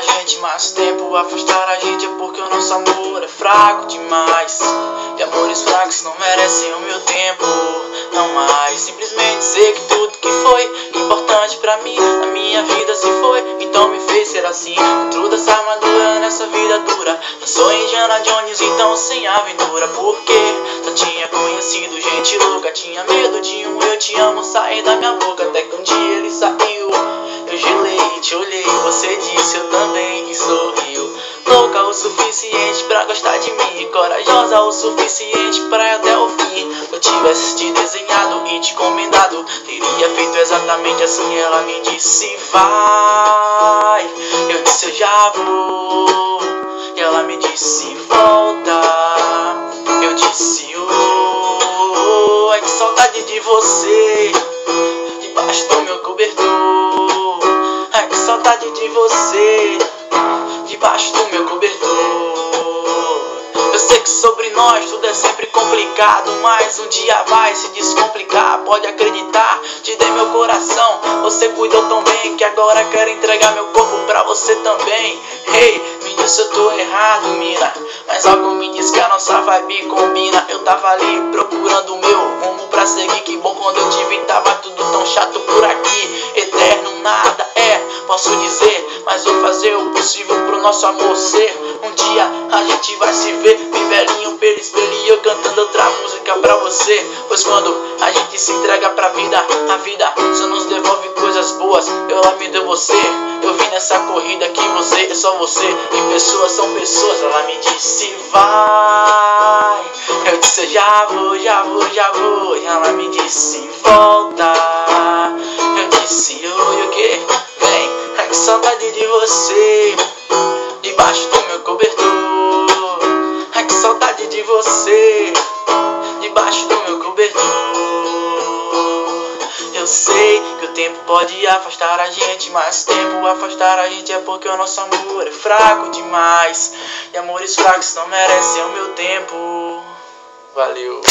a gente mais tempo. Afastar a gente é porque o nosso amor é fraco demais. E amores fracos não merecem o meu tempo, não mais. Simplesmente sei que tudo que foi importante pra mim na minha vida se foi, então me fez ser assim. Dentro dessa armadura, nessa vida dura, não sou Indiana Jones, então sem aventura. Porque só tinha conhecido gente louca, tinha medo de um eu te amo sair da minha boca. Até que um dia ele saiu, eu gelei, te olhei, você disse eu também e sorriu. Louca o suficiente pra gostar de mim, corajosa o suficiente pra ir até o fim. Se eu tivesse te desenhado e te encomendado, teria feito exatamente assim. Ela me disse vai, eu disse eu já vou. E ela me disse volta, eu disse ai que saudade de você, debaixo do meu cobertor. Ai que saudade de você, debaixo do meu cobertor. Eu sei que sobre nós tudo é sempre complicado, mas um dia vai se descomplicar, pode acreditar. Te dei meu coração, você cuidou tão bem que agora quero entregar meu corpo pra você também. Hey, me disse eu tô errado, mina, mas algo me diz que a nossa vibe combina. Eu tava ali procurando o meu rumo pra seguir, que bom quando eu te vi tava tudo tão chato por aqui. Eterno nada é, posso dizer, mas vou fazer o possível pro nosso amor ser. Um dia a gente vai se ver, bem velhinho pelo espelho e eu cantando outra música pra você. Pois quando a gente se entrega pra vida, a vida só nos devolve coisas boas. Ela me deu você, eu vim nessa corrida que você é só você, e pessoas são pessoas. Ela me disse vai, eu disse eu já vou, já vou, já vou. E ela me disse volta, eu disse oi, o que? Vem, ai que saudade de você, debaixo do meu cobertor. Ai que saudade de você, debaixo do meu cobertor. Eu sei que o tempo pode afastar a gente, mas tempo afastar a gente é porque o nosso amor é fraco demais. E amores fracos não merecem o meu tempo. Valeu.